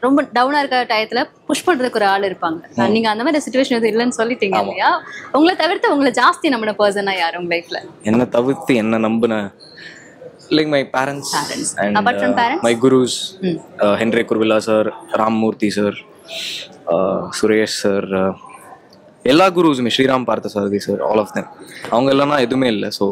ரொம்ப டவுனா இருக்க டயத்துல புஷ் பண்றதுக்கு ஒரு ஆள் இருப்பாங்க. நீங்க அந்த மாதிரி சிச்சுவேஷன் எதுவும் இல்லைன்னு சொல்லிட்டீங்க இல்லையா? உங்களை தவிர்த்து உங்களை ஜாஸ்தி நம்பின பர்சனா யார் உங்க லைஃப்ல? என்ன தவிர்த்து என்ன நம்பின? Like my parents and apart from parents, my gurus, Henry Kurvilla sir, Ram Murthy sir, Suresh sir, எல்லா குருஸுமே, ஸ்ரீராம் பார்த்த சாரதி சார், ஆல் ஆஃப் தெம். அவங்க இல்லைன்னா எதுவுமே இல்லை. ஸோ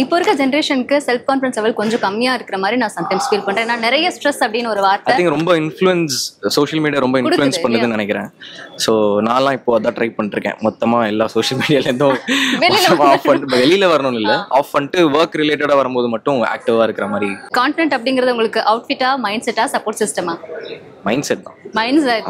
இப்போ இருக்க ஜென்ரேஷனுக்கு செல்ஃப் கான்ஃபிடன்ஸ் லெவல் கொஞ்சம் கம்மியாக இருக்கிற மாதிரி நான் சம்டைம்ஸ் ஃபீல் பண்ணுறேன். நான் நிறைய ஸ்ட்ரெஸ் அப்படின்னு ஒரு வார்த்தை, ஐ திங்க் ரொம்ப இன்ஃப்ளூயன்ஸ், சோஷியல் மீடியா ரொம்ப இன்ஃப்ளூயன்ஸ் பண்ணுதுன்னு நினைக்கிறேன். ஸோ நான்லாம் இப்போ அதான் ட்ரை பண்ணிருக்கேன், மொத்தமாக எல்லா சோஷியல் மீடியாலேருந்தும் ஆஃப் பண்ணிட்டு, வெளியில் வரணும்னு இல்லை, ஆஃப் பண்ணிட்டு ஒர்க் ரிலேட்டடாக வரும்போது மட்டும் ஆக்டிவாக இருக்கிற மாதிரி. கான்ஃபிடென்ட் அப்படிங்கிறது உங்களுக்கு அவுட்ஃபிட்டா, மைண்ட் செட்டா, சப்போர்ட் சிஸ்டமா? மைண்ட் செட் தான். Mind set.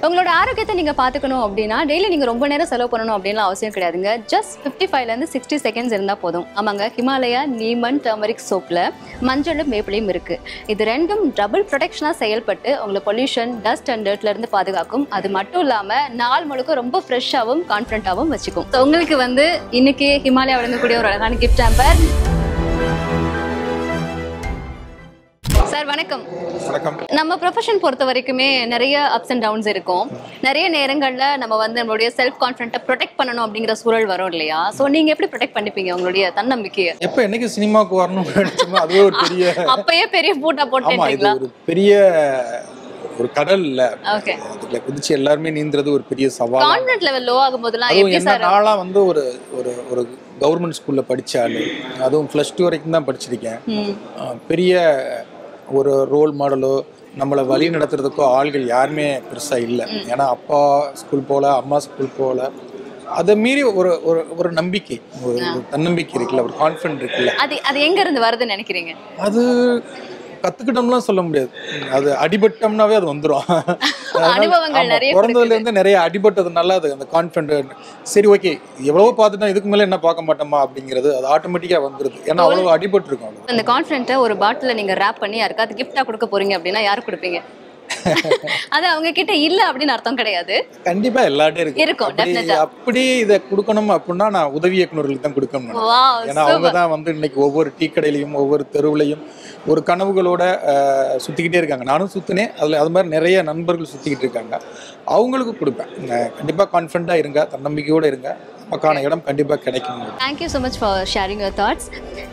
உங்களோட ஆரோக்கியத்தை நீங்க பாத்துக்கணும் அப்படின்னா டெய்லி நீங்க ரொம்ப நேரம் செலவு பண்ணணும் அப்படின்னு அவசியம் கிடையாதுங்க. ஜஸ்ட் 55 ல இருந்து 60 செகண்ட்ஸ் இருந்தா போதும். ஆமாங்க, ஹிமாலயா நீமன் டர்மரிக் சோப்ல மஞ்சளும் வேப்பிலையும் இருக்கு. இது ரெண்டும் டபுள் ப்ரொடெக்ஷனா செயல்பட்டு உங்களை பொல்யூஷன், டஸ்ட் அண்ட் டர்ட்ல இருந்து பாதுகாக்கும். அது மட்டும் இல்லாம நாள் முழுக்க ரொம்ப ஃப்ரெஷ்ஷாவும் கான்ஃபிடென்ட்டாவும் வச்சுக்கும். உங்களுக்கு வந்து இன்னைக்கு ஹிமாலயா வழங்கக்கூடிய ஒரு அழகான கிஃப்ட் ஆம்பர். சார் வணக்கம். வணக்கம். நம்ம ப்ரொஃபஷன் பொறுத்த வரைக்குமே நிறைய அப்ஸ் அண்ட் டவுன்ஸ் இருக்கும். நிறைய நேரங்கள்ல நம்ம வந்து நம்மளுடைய செல்ஃப் கான்ஃபிடென்ட்டை ப்ரொடெக்ட் பண்ணணும் அப்படிங்கிற சூழல் வரும் இல்லையா? ஸோ நீங்க எப்படி ப்ரொடெக்ட் பண்ணிப்பீங்க உங்களுடைய தன்னம்பிக்கையை? எப்போ என்னைக்கு சினிமாவுக்கு வரணும்னு நினைச்சோமோ அதுவே ஒரு பெரிய அப்பயே பெரிய பூட்டா போட்டுட்டீங்களா? ஒரு பெரிய ஒரு கடல்ல ஓகே, அதுல குதிச்சு எல்லாருமே நீந்துறது ஒரு பெரிய சவால். கான்ஃபிடன்ட் லெவல் லோ ஆகும்போதெல்லாம் எப்படி சார்? நான்லாம் வந்து ஒரு ஒரு ஒரு கவர்மெண்ட் ஸ்கூல்ல படிச்சாலு, அதுவும் +2 வரைக்கும் தான் படிச்சிருக்கேன். பெரிய ஒரு ரோல் மாடலோ நம்மளை வழி நடத்துறதுக்கோ ஆள்கள் யாருமே பெருசா இல்லை. ஏன்னா அப்பா ஸ்கூல் போல, அம்மா ஸ்கூல் போல, அதை மீறி ஒரு ஒரு நம்பிக்கை, ஒரு தன்னம்பிக்கை இருக்குல்ல, ஒரு கான்ஃபிடன்ட் இருக்குல்ல. அது எங்க இருந்து வருதுன்னு நினைக்கிறீங்க? அது கத்துக்கிட்டோம்லாம் சொல்ல முடியாது, அது அடிபட்டோம்னாவே அது வந்துடும். அனுபவங்கள் நிறைய பிறந்ததுல இருந்து நிறைய அடிபட்டது நல்லது. அந்த கான்ஃபிடென்ட், சரி ஓகே எவ்வளவோ பார்த்துட்டா இதுக்கு மேல என்ன பார்க்க மாட்டோமா அப்படிங்கிறது அது ஆட்டோமேட்டிக்கா வந்துருது. ஏன்னா அவ்வளவு அடிபட்டு இருக்கும். அந்த கான்ஃபிடென்ட்டை ஒரு பாட்டில நீங்க ரேப் பண்ணி யாருக்காவது கிஃப்டா கொடுக்க போறீங்க அப்படின்னா யாருக்கு கொடுப்பீங்க? அது அவங்க கிட்ட இல்ல அப்படின்னு அர்த்தம் கிடையாது. கண்டிப்பா எல்லார்ட்டும் இருக்கும். அப்படி இதை கொடுக்கணும் அப்படின்னா நான் உதவி இயக்குநர்களுக்கு தான் கொடுக்கணும். ஏன்னா அவங்க தான் வந்து இன்னைக்கு ஒவ்வொரு டீ கடையிலையும் ஒவ்வொரு தெருவுலையும் ஒரு கனவுகளோட சுத்திக்கிட்டே இருக்காங்க. நானும் சுத்தினேன். அது மாதிரி நிறைய நண்பர்கள் சுத்திக்கிட்டு இருக்காங்க. அவங்களுக்கு கொடுப்பேன். கண்டிப்பா கான்ஃபிடண்டா இருங்க, தன்னம்பிக்கையோட இருங்க, நமக்கான இடம் கண்டிப்பாக கிடைக்கும். Thank you so much for sharing your thoughts.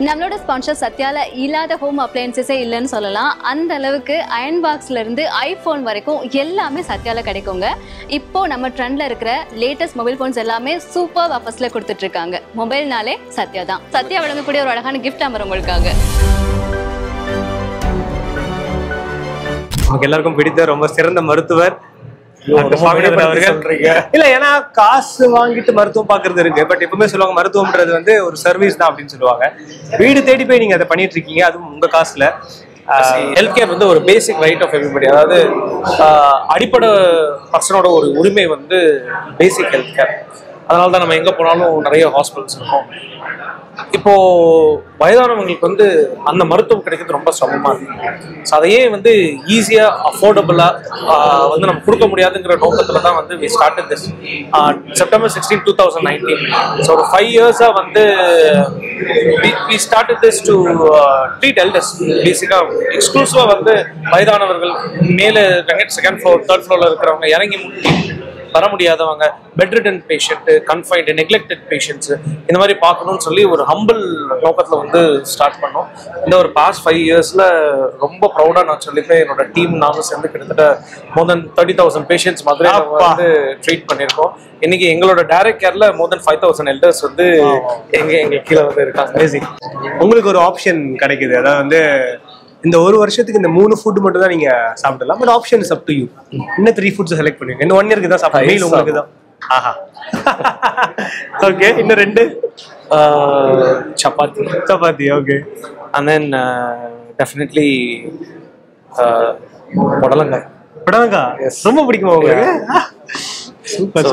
நம்மளோட ஸ்பான்சர் சத்யால இல்லாத ஹோம் அப்ளையன்சஸே இல்லைன்னு சொல்லலாம். அந்த அளவுக்கு அயன் பாக்ஸ்ல இருந்து ஐஃபோன் வரைக்கும் எல்லாமே சத்யால கிடைக்குங்க. இப்போ நம்ம ட்ரெண்ட்ல இருக்கிற லேட்டஸ்ட் மொபைல் ஃபோன்ஸ் எல்லாமே சூப்பர் ஆஃபர்ஸ்ல கொடுத்துட்டு இருக்காங்க. மொபைல்னாலே சத்யா தான். சத்யா வழங்கக்கூடிய ஒரு அழகான கிஃப்ட் அமர் உங்களுக்காக. நமக்கு எல்லாருக்கும் பிடித்த ரொம்ப சிறந்த மருத்துவர் இல்ல, ஏன்னா காசு வாங்கிட்டு மருத்துவம் பாக்குறது இருக்கு. பட் எப்பவுமே சொல்லுவாங்க மருத்துவம்ன்றது வந்து ஒரு சர்வீஸ் தான் அப்படின்னு சொல்லுவாங்க. வீடு தேடி போய் நீங்க அதை பண்ணிட்டு இருக்கீங்க, அதுவும் உங்க காசுல. ஹெல்த் கேர் வந்து ஒரு பேசிக் ரைட் ஆஃப் எவ்ரிபடி. அதாவது அடிப்படை பர்சனோட ஒரு உரிமை வந்து பேசிக் ஹெல்த் கேர். அதனால தான் நம்ம எங்க போனாலும் நிறைய ஹாஸ்பிட்டல்ஸ் இருக்கும். இப்போ வயதானவங்களுக்கு வந்து அந்த மருத்துவம் கிடைக்கிறது ரொம்ப சிரமமா இருக்கு. ஸோ அதையே வந்து ஈஸியா அஃபோர்டபுளா வந்து நம்ம கொடுக்க முடியாதுங்கிற நோக்கத்துல தான் வந்து we started this September 16, 2019. So ஒரு 5 years வந்து we started this to treat elders. பேசிக்கா எக்ஸ்க்ளூசிவா வந்து வயதானவர்கள் மேலே செகண்ட் ஃப்ளோர் தேர்ட் ஃப்ளோர்ல இருக்கிறவங்க இறங்கி வர முடியாதவங்க, bedridden patient, confined, neglected patients, இந்த மாதிரி பார்க்கணும்னு சொல்லி ஒரு ஹம்பிள் நோக்கத்தில் வந்து ஸ்டார்ட் பண்ணோம். இந்த ஒரு பாஸ்ட் 5 yearsல ரொம்ப ப்ரௌடாக நான் சொல்லிப்பேன். என்னோட டீம் நாங்கள் சேர்ந்து கிட்டத்தட்ட மோர் தென் 30,000 பேஷண்ட்ஸ் மாதிரி வந்து ட்ரீட் பண்ணியிருக்கோம். இன்னைக்கு எங்களோட டைரக்ட் கேர்ல மோர் தென் 5,000 எல்டர்ஸ் வந்து எங்க கீழே வந்து இருக்காங்க. உங்களுக்கு ஒரு ஆப்ஷன் கிடைக்குது. அதாவது வந்து இந்த ஒரு வருஷத்துக்கு இந்த 3 ஃபுட் மட்டும் தான் நீங்க சாப்பிடலாம். But option is up to you. இன்னும் 3 ஃபுட்ஸ் செலக்ட் பண்ணுவீங்க. இன்னும் 1 இயருக்கு தான் சாப்பிடுங்க. மீல் உங்களுக்கு தான். ஆஹா, ஓகே. இன்னும் 2 chapati. Okay. And then definitely புடலங்காய். ரொம்ப பிடிக்குமா உங்களுக்கு? Super.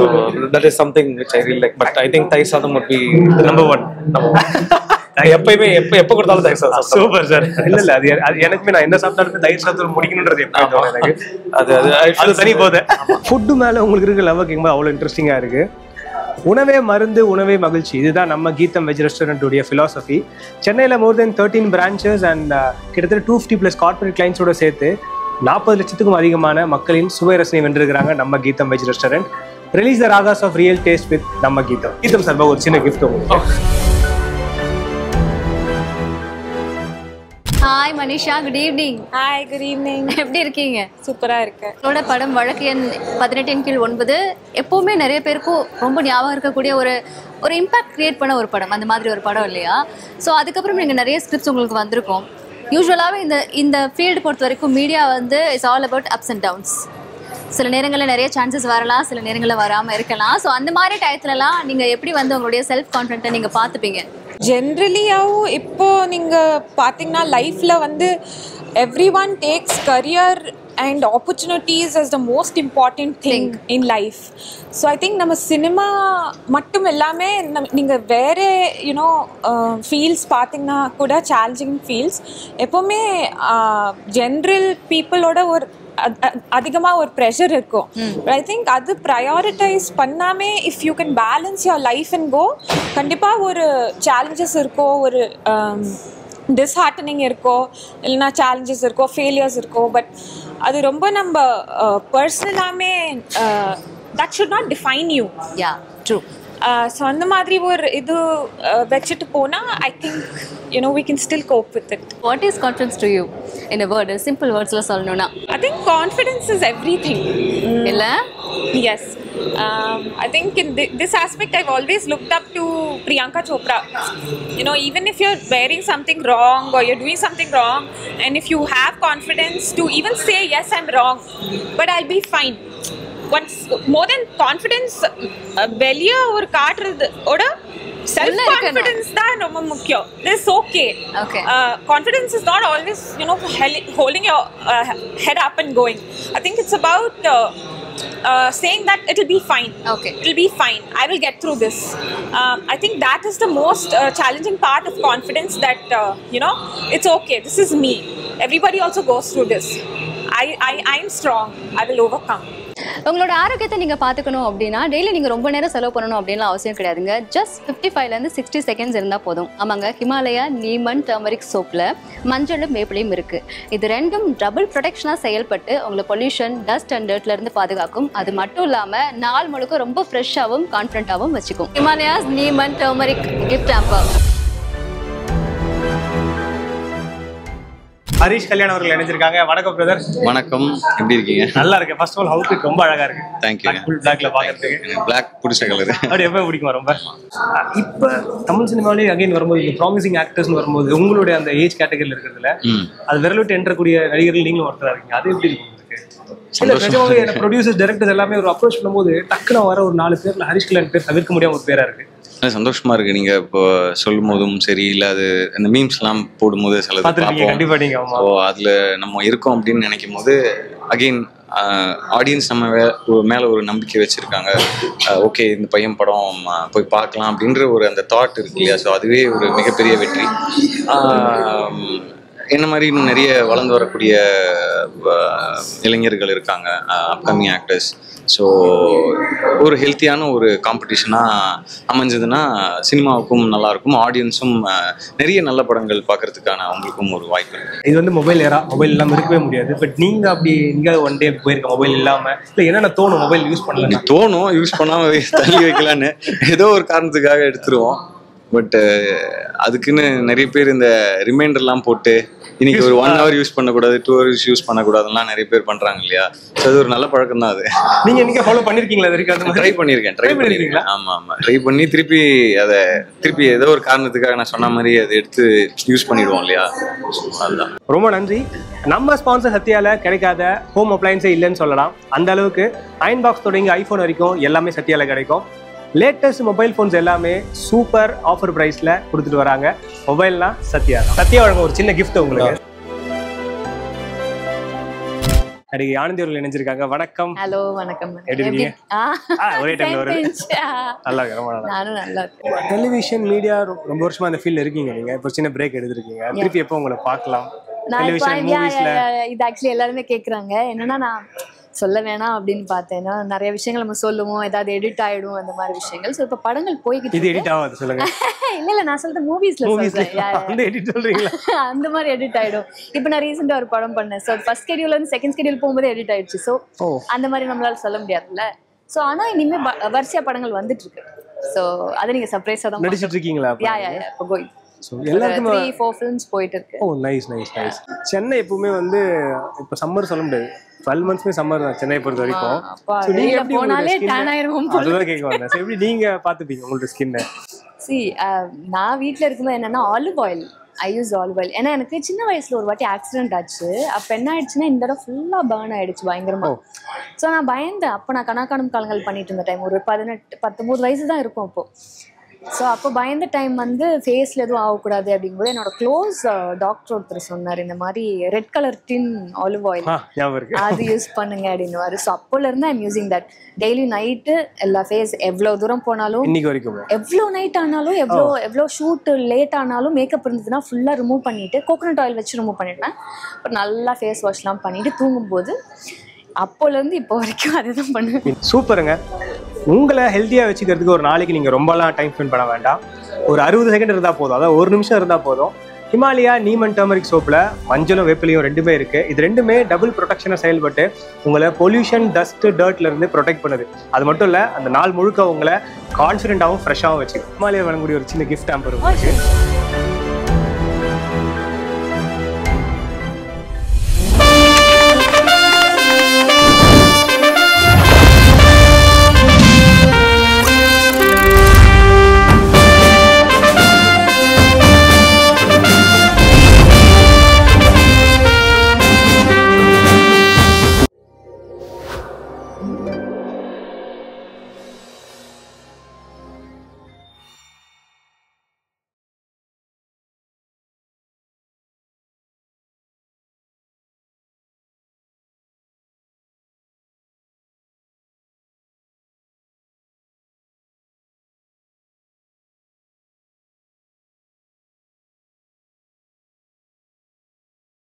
That is something which I really like. But I think Thai sadam would be number 1. எப்பயுமே எப்ப கொடுத்தாலும் தயிர் சாதம். Super sir. இல்ல அது எனக்குமே நான் என்ன சாப்பிட்டாலும் தயிர் சாதம் முடிக்கணும்ன்றது எப்போ எனக்கு அது தனி போகுது. ஃபுட்டு மேல உங்களுக்கு இருக்க லவ் கேட்கும்போது அவ்வளோ இன்ட்ரெஸ்டிங்கா இருக்கு. உணவே மருந்து, உணவே மகிழ்ச்சி, இதுதான் நம்ம கீதம் வெஜ் ரெஸ்டாரண்ட்டுடைய ஃபிலாசபி. சென்னையில் மோர் தென் 13 பிரான்ச்சஸ் அண்ட் கிட்டத்தட்ட 250+ கார்பரேட் கிளைண்ட்ஸோட சேர்த்து 40 லட்சத்துக்கும் அதிகமான மக்களின் சுவை ரசனை வென்றிருக்கிறாங்க நம்ம Geetham veg restaurant. Release the Raga's of real taste with நம்ம கீதம். கீதம் சார்பா ஒரு சின்ன கிஃப்ட் உங்களுக்கு. Hi Manisha, good evening. Hi, good evening. எப்படி இருக்கீங்க? சூப்பராக இருக்கேன். என்னோட படம் வழக்கு எண் 18/9 எப்போவுமே நிறைய பேருக்கும் ரொம்ப ஞாபகம் இருக்கக்கூடிய ஒரு இம்பாக்ட் கிரியேட் பண்ண ஒரு படம். அந்த மாதிரி ஒரு படம் இல்லையா? ஸோ அதுக்கப்புறம் நீங்கள் நிறைய ஸ்கிரிப்ட்ஸ் உங்களுக்கு வந்திருக்கும். யூஸ்வலாகவே இந்த ஃபீல்டு பொறுத்த வரைக்கும் மீடியா வந்து it's all about ups and downs. சில நேரங்களில் நிறைய சான்சஸ் வரலாம், சில நேரங்களில் வராமல் இருக்கலாம். ஸோ அந்த மாதிரி டயத்துலலாம் நீங்கள் எப்படி வந்து உங்களுடைய செல்ஃப் கான்ஃபிடென்ட்டை நீங்கள் பார்த்துப்பீங்க? ஜென்ரலியாகவும் இப்போ நீங்கள் பார்த்தீங்கன்னா லைஃப்பில் வந்து everyone takes career and opportunities as the most important thing in life. So I think நம்ம சினிமா மட்டும் எல்லாமே நீங்கள் வேறு ஃபீல்ட்ஸ் பார்த்தீங்கன்னா கூட சேலஞ்சிங் ஃபீல்ட்ஸ் எப்போவுமே ஜென்ரல் பீப்புளோட ஒரு அதிகமாக ஒரு ப்ரெஷர் இருக்கும். ஐ திங்க் அது ப்ரையாரிட்டைஸ் பண்ணாமல் if you can balance your life and go, கண்டிப்பாக ஒரு சேலஞ்சஸ் இருக்கோ, ஒரு டிஸ்ஹார்ட்டனிங் இருக்கோ, இல்லைனா சேலஞ்சஸ் இருக்கோ, ஃபெயிலியர்ஸ் இருக்கோ. பட் அது ரொம்ப நம்ம பர்சனலாமே that should not define you. Yeah, true. So அந்த மாதிரி ஒரு இது வச்சுட்டு போனால் I think we can still cope with it. What is confidence to you? In a word, simple words la solnuna. I think confidence is everything. Illa? Yes. I think in this aspect I've always looked up to Priyanka Chopra. Even if you're wearing something wrong or you're doing something wrong, and if you have confidence to even say yes, I'm wrong, but I'll be fine. Once more than confidence வெளியே ஒரு காட்டுறது ஓட Self confidence தான் ரொம்ப முக்கியம். This okay. Confidence is not always, you know, holding your head up and going. I think it's about saying that it'll be fine. It'll be fine. I will get through this. I think that is the most challenging part of confidence, that you know, it's okay. This is me. Everybody also goes through this. I'm strong. I will overcome. உங்களோட ஆரோக்கியத்தை நீங்கள் பார்த்துக்கணும் அப்படின்னா daily நீங்கள் ரொம்ப நேரம் செலவு பண்ணணும் அப்படின்னு அவசியம் கிடையாதுங்க. ஜஸ்ட் 55லேருந்து 60 செகண்ட்ஸ் இருந்தால் போதும். ஆமாங்க, ஹிமாலயா நீமன் டர்மரிக் சோப்பில் மஞ்சளும் வேப்பிலையும் இருக்குது. இது ரெண்டும் டபுள் ப்ரொடெக்ஷனாக செயல்பட்டு உங்களை பொல்யூஷன், டஸ்ட் அண்ட் டர்ட்லேருந்து பாதுகாக்கும். அது மட்டும் இல்லாமல் நாள் முழுக்க ரொம்ப ஃப்ரெஷ்ஷாகவும் கான்ஃபிடண்ட்டாகவும் வச்சுக்கும். ஹிமாலயாஸ் நீமன் turmeric gift hamper. Harish Kalyan அவர்கள் இணைஞ்சிருக்காங்க. வணக்கம் பிரதர். வணக்கம், எப்படி இருக்கீங்க? நல்லா இருக்கு. ஃபர்ஸ்ட் ஆஃப் ஆல் அவுட்ஃபிட் ரொம்ப அழகா இருக்கு. Thank you. ஃபுல் பிளாக்ல பாக்கிறதுக்கு. பிளாக் பிடிச்ச கலர். அப்படி எப்போ பிடிக்குமா ரொம்ப? இப்போ தமிழ் சினிமாவிலே அகைன் வரும்போது இந்த ப்ராமிசிங் ஆக்டர்ஸ்னு வரும்போது உங்களுடைய அந்த ஏஜ் கேட்டகரியில் இருக்கிறதுல அது விரலுட்டு என்றக்கூடிய நடிகர்கள் நீங்களும் ஒருத்தராக இருக்கீங்க. அது எப்படி இருக்கும் உங்களுக்கு? ப்ரொடியூசர்ஸ், டைரக்டர்ஸ் எல்லாமே ஒரு அப்ரோச் பண்ணும்போது டக்குன்னு வர ஒரு 4 பேர்ல ஹரிஷ் கல்யாண் பேர் தவிர்க்க முடியாம ஒரு பேரா இருக்கு. சந்தோஷமா இருக்கு. நீங்க இப்போ சொல்லும் போதும் சரி, இல்ல அது அந்த மீம்ஸ் எல்லாம் போடும்போது சில அதுல நம்ம இருக்கோம் அப்படின்னு நினைக்கும் போது அகெயின் ஆடியன்ஸ் நம்ம மேல ஒரு நம்பிக்கை வச்சிருக்காங்க. ஓகே, இந்த பையன் படம் போய் பார்க்கலாம் அப்படின்ற ஒரு அந்த தாட் இருக்கு இல்லையா? ஸோ அதுவே ஒரு மிகப்பெரிய வெற்றி. என்ன மாதிரி இன்னும் நிறைய வளர்ந்து வரக்கூடிய இளைஞர்கள் இருக்காங்க, அப்கமிங் ஆக்டர்ஸ். ஸோ ஒரு ஹெல்த்தியான ஒரு காம்படிஷனாக அமைஞ்சதுன்னா சினிமாவுக்கும் நல்லாயிருக்கும், ஆடியன்ஸும் நிறைய நல்ல படங்கள் பார்க்கறதுக்கான அவங்களுக்கும் ஒரு வாய்ப்பு இருக்குது. இது வந்து மொபைல் ஏரா, மொபைல் இல்லாமல் இருக்கவே முடியாது. பட் நீங்கள் அப்படி நீங்கள் ஒன் டே போயிருக்க மொபைல் இல்லாமல் இல்லை என்னென்ன தோணும்? மொபைல் யூஸ் பண்ணல தோணும், யூஸ் பண்ணாமல் தள்ளி வைக்கலான்னு ஏதோ ஒரு காரணத்துக்காக எடுத்துருவோம். பட் அதுக்குன்னு நிறைய பேர் இந்த ரிமைண்டர்லாம் போட்டு இன்னைக்கு ஒரு 1 hour யூஸ் பண்ணக்கூடாது, 2 hours யூஸ் பண்ணக்கூடாதுலாம் நிறைய பேர் பண்றாங்க இல்லையா? அது ஒரு நல்ல பழக்கம் தான். அது நீங்க ஃபாலோ பண்ணிருக்கீங்களா? ட்ரை பண்ணிருக்கேன். ஆமா, ட்ரை பண்ணி திருப்பி ஏதோ ஒரு காரணத்துக்காக நான் சொன்ன மாதிரி அதை எடுத்து யூஸ் பண்ணிடுவோம் இல்லையா? அதுதான். ரொம்ப நன்றி. நம்ம ஸ்பான்சர் சத்யால கிடைக்காத ஹோம் அப்ளையன்ஸே இல்லைன்னு சொல்லலாம். அந்த அளவுக்கு அயன் பாக்ஸ் தொடங்கி ஐபோன் வரைக்கும் எல்லாமே சத்யால கிடைக்கும். லேட்டஸ்ட் மொபைல் ஃபோன்ஸ் எல்லாமே சூப்பர் ஆஃபர் ப்ரைஸில் கொடுத்துட்டு வராங்க. மொபைல்னா சத்யா. சத்யா வழங்க ஒரு சின்ன கிஃப்ட் உங்களுக்கு. அடிக்கடி ஆனந்தி அவர்கள் இணைஞ்சிருக்காங்க. வணக்கம். ஹலோ, வணக்கம். எப்படி இருக்கீங்க? ஒரே டைம்ல வருது. நல்லா இருக்கு, ரொம்ப நல்லா இருக்கு. டெலிவிஷன் மீடியா ரொம்ப வருஷமா அந்த ஃபீல்ட்ல இருக்கீங்க. நீங்க இப்போ சின்ன பிரேக் எடுத்திருக்கீங்க. திருப்பி எப்போ உங்களை பார்க்கலாம்? டெலிவிஷன் மூவிஸ்ல இது ஆக்சுவலி எல்லாருமே கேக்குறாங்க. என்னன்னா நான் சொல்ல வேணாம் அப்படின்னு பார்த்தேன்னா நிறைய விஷயங்கள் நம்ம சொல்லுவோம், ஏதாவது எடிட் ஆயிடும், அந்த மாதிரி விஷயங்கள். ஸோ இப்போ படங்கள் போய்கிட்டு இது எடிட் ஆகாது சொல்லுங்க. இல்ல நான் சொல்றது மூவிஸ்ல அந்த மாதிரி எடிட் ஆயிடும். இப்போ நான் ரீசெண்டா ஒரு படம் பண்ணேன். ஸோ ஃபர்ஸ்ட் ஸ்கெடியூல்ல இருந்து செகண்ட் ஸ்கெடியூல் போகும்போது எடிட் ஆயிடுச்சு. ஸோ அந்த மாதிரி நம்மளால சொல்ல முடியாதுல்ல. ஸோ ஆனா இனிமே வரிசையா படங்கள் வந்துட்டு இருக்கு. ஸோ அதை நீங்க சர்ப்ரைஸா தான் நடிச்சிட்டு இருக்கீங்களா? இப்போ கோயிங் எல்லாருக்குமே 3-4 ஃபிலிம்ஸ் போயிட்டு இருக்கு. ஓ நைஸ். சென்னை எப்பவுமே வந்து இப்போ சம்மர் சொல்ல முடியாது, 12 months சம்மர் தான் சென்னை பொறுத்த வரைக்கும். ஸோ நீங்க எப்படி போனாலே டேன் ஆயிரும். அதுதான் கேட்க வந்தேன். எப்படி நீங்க பாத்துப்பீங்க உங்களோட ஸ்கின்னை? நான் வீட்டில் இருக்கும்போது என்னன்னா ஆலிவ் ஆயில், ஐ யூஸ் ஆலிவ் ஆயில். ஏன்னா எனக்கு சின்ன வயசுல ஒரு வாட்டி ஆக்சிடென்ட் ஆச்சு. அப்போ என்ன ஆயிடுச்சுன்னா இந்த இடம் ஃபுல்லாக பர்ன் ஆயிடுச்சு பயங்கரமா. ஸோ நான் பயந்தேன். அப்போ நான் கணக்காணும் காலங்கள் பண்ணிட்டு இருந்த டைம், ஒரு 18-19 வயசு தான் இருக்கும் அப்போ. ஸோ அப்போ பயந்த டைம் வந்து ஃபேஸில் எதுவும் ஆகக்கூடாது அப்படிங்கும்போது என்னோட க்ளோஸ் டாக்டர் ஒருத்தர் சொன்னார், இந்த மாதிரி ரெட் கலர் டின் ஆலிவ் ஆயில் அது யூஸ் பண்ணுங்க அப்படின்னுவாரு. ஸோ அப்போலேருந்து I'm using that. Daily night எல்லா ஃபேஸ் எவ்வளோ தூரம் போனாலும், எவ்வளோ நைட் ஆனாலும், எவ்வளோ ஷூட்டு லேட் ஆனாலும், மேக்கப் இருந்ததுன்னா ஃபுல்லாக ரிமூவ் பண்ணிவிட்டு கோகோனட் ஆயில் வச்சு ரிமூவ் பண்ணிடுவேன். அப்புறம் நல்லா ஃபேஸ் வாஷ்லாம் பண்ணிவிட்டு தூங்கும்போது அப்போலேருந்து இப்போ வரைக்கும் அதுதான் பண்ணுவேன். சூப்பருங்க. உங்களை ஹெல்த்தியாக வச்சுக்கிறதுக்கு ஒரு நாளைக்கு நீங்கள் ரொம்பலாம் டைம் ஸ்பெண்ட் பண்ண வேண்டாம். ஒரு 60 செகண்ட் இருந்தால் போதும், அதாவது 1 நிமிஷம் இருந்தால் போதும். ஹிமாலயா நீமன் டர்மரிக் சோப்பில் மஞ்சளும் வேப்பிலையும் ரெண்டுமே இருக்குது. இது ரெண்டுமே டபுள் ப்ரொடெக்ஷனாக செயல்பட்டு உங்களை பொல்யூஷன், டஸ்ட், டர்ட்லேருந்து ப்ரொடெக்ட் பண்ணுது. அது மட்டும் இல்லை, அந்த நாள் முழுக்க உங்களை கான்ஃபிடென்ட்டாகவும் ஃப்ரெஷ்ஷாகவும் வச்சுக்கணும். ஹிமாலயா வழங்கக்கூடிய ஒரு சின்ன கிஃப்ட் ஆம்பர் உங்களுக்கு.